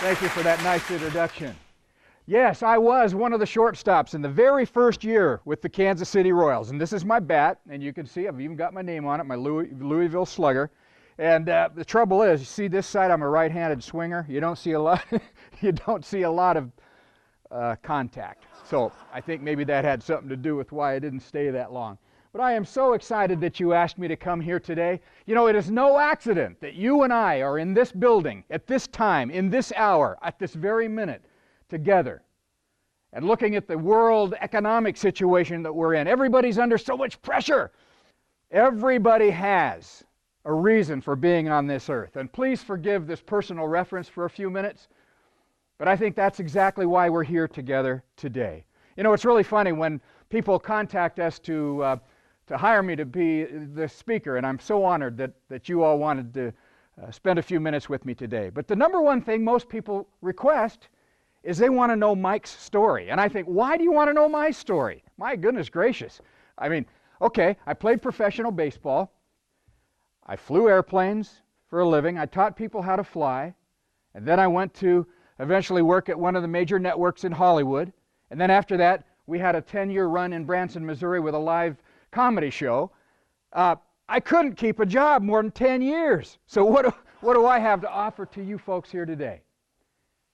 Thank you for that nice introduction. Yes, I was one of the shortstops in the very first year with the Kansas City Royals. And this is my bat, and you can see I've even got my name on it, my Louisville Slugger. And the trouble is, you see this side, I'm a right-handed swinger. You don't see a lot, you don't see a lot of contact. So I think maybe that had something to do with why I didn't stay that long. But I am so excited that you asked me to come here today. You know, it is no accident that you and I are in this building at this time, in this hour, at this very minute, together, and looking at the world economic situation that we're in. Everybody's under so much pressure. Everybody has a reason for being on this earth. And please forgive this personal reference for a few minutes, but I think that's exactly why we're here together today. You know, it's really funny when people contact us to hire me to be the speaker, and I'm so honored that you all wanted to spend a few minutes with me today. But the number one thing most people request is they want to know Mike's story. And I think, why do you want to know my story? My goodness gracious. I mean, okay, I played professional baseball. I flew airplanes for a living. I taught people how to fly. And then I went to eventually work at one of the major networks in Hollywood. And then after that, we had a 10-year run in Branson, Missouri with a live comedy show. I couldn't keep a job more than 10 years. So what do I have to offer to you folks here today?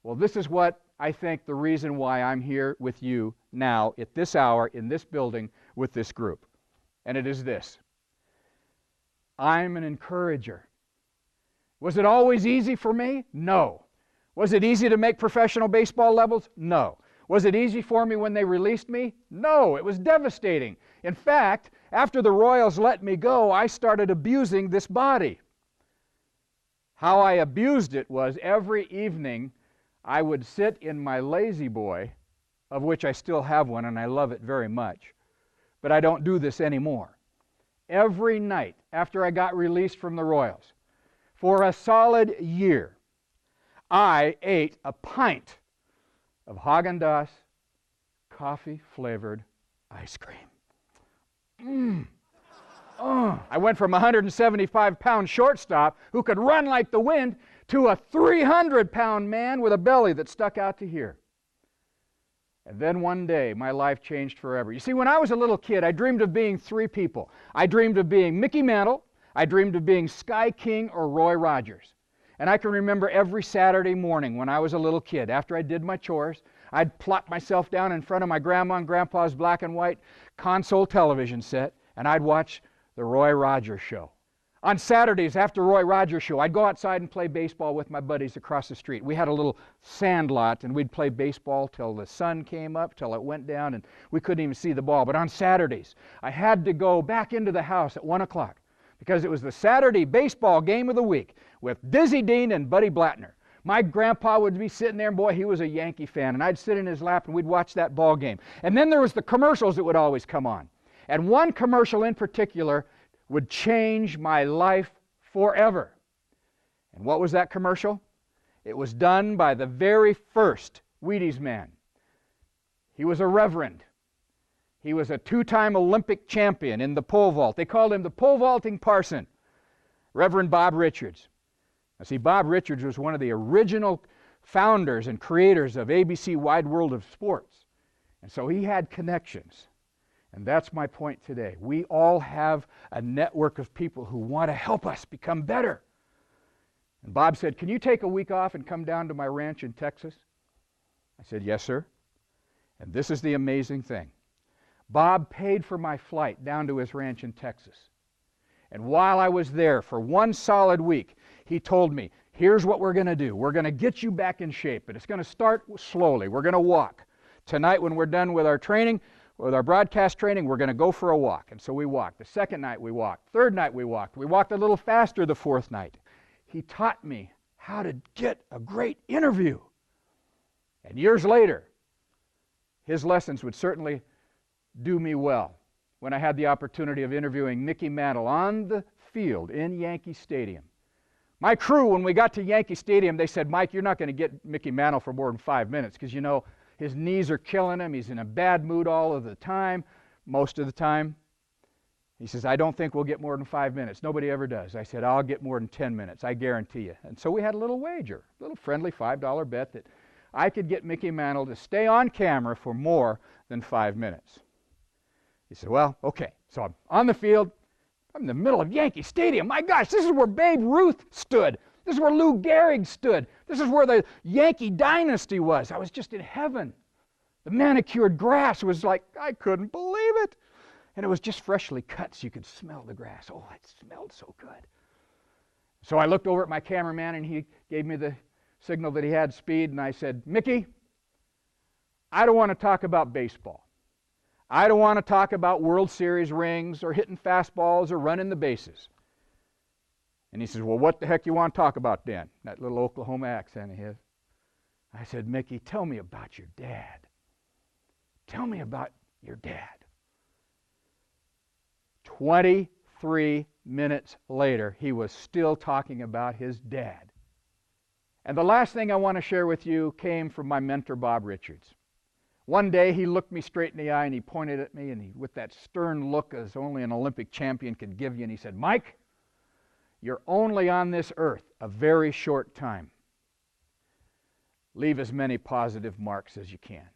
Well, this is what I think the reason why I'm here with you now at this hour in this building with this group. And it is this. I'm an encourager. Was it always easy for me? No. Was it easy to make professional baseball levels? No. Was it easy for me when they released me? No, it was devastating. In fact, after the Royals let me go, I started abusing this body. How I abused it was every evening I would sit in my lazy boy, of which I still have one and I love it very much, but I don't do this anymore. Every night after I got released from the Royals, for a solid year, I ate a pint of Haagen-Dazs coffee-flavored ice cream. I went from a 175-pound shortstop who could run like the wind to a 300-pound man with a belly that stuck out to here. And then one day, my life changed forever. You see, when I was a little kid, I dreamed of being three people. I dreamed of being Mickey Mantle, I dreamed of being Sky King or Roy Rogers. And I can remember every Saturday morning when I was a little kid, after I did my chores, I'd plop myself down in front of my grandma and grandpa's black and white console television set, and I'd watch the Roy Rogers Show. On Saturdays, after Roy Rogers Show, I'd go outside and play baseball with my buddies across the street. We had a little sand lot, and we'd play baseball till the sun came up, till it went down, and we couldn't even see the ball. But on Saturdays, I had to go back into the house at 1 o'clock because it was the Saturday baseball game of the week with Dizzy Dean and Buddy Blattner. My grandpa would be sitting there, and boy, he was a Yankee fan, and I'd sit in his lap, and we'd watch that ball game. And then there was the commercials that would always come on. And one commercial in particular would change my life forever. And what was that commercial? It was done by the very first Wheaties man. He was a reverend. He was a two-time Olympic champion in the pole vault. They called him the pole vaulting parson, Reverend Bob Richards. Now see, Bob Richards was one of the original founders and creators of ABC Wide World of Sports. And so he had connections. And that's my point today. We all have a network of people who want to help us become better. And Bob said, "Can you take a week off and come down to my ranch in Texas?" I said, "Yes, sir." And this is the amazing thing. Bob paid for my flight down to his ranch in Texas. And while I was there for one solid week, he told me, "Here's what we're going to do. We're going to get you back in shape, but it's going to start slowly. We're going to walk. Tonight when we're done with our training, with our broadcast training, we're going to go for a walk." And so we walked. The second night we walked. Third night we walked. We walked a little faster the fourth night. He taught me how to get a great interview. And years later, his lessons would certainly do me well when I had the opportunity of interviewing Mickey Mantle on the field in Yankee Stadium. My crew, when we got to Yankee Stadium, they said, "Mike, you're not going to get Mickey Mantle for more than 5 minutes because, you know, his knees are killing him. He's in a bad mood all of the time, most of the time." He says, I don't think we'll get more than 5 minutes. Nobody ever does. I said, I'll get more than 10 minutes. I guarantee you. And so we had a little wager, a little friendly $5 bet that I could get Mickey Mantle to stay on camera for more than 5 minutes. He said, well, okay. So I'm on the field. I'm in the middle of Yankee Stadium. My gosh, this is where Babe Ruth stood. This is where Lou Gehrig stood. This is where the Yankee dynasty was. I was just in heaven. The manicured grass was like, I couldn't believe it. And it was just freshly cut so you could smell the grass. Oh, it smelled so good. So I looked over at my cameraman and he gave me the signal that he had speed, and I said, Mickey, I don't want to talk about baseball. I don't want to talk about World Series rings or hitting fastballs or running the bases. And he says, well, what the heck you want to talk about then? That little Oklahoma accent of his. I said, Mickey, tell me about your dad. Tell me about your dad. 23 minutes later, he was still talking about his dad. And the last thing I want to share with you came from my mentor, Bob Richards. One day, he looked me straight in the eye and he pointed at me, and with that stern look as only an Olympic champion could give you, and he said, Mike, you're only on this earth a very short time. Leave as many positive marks as you can.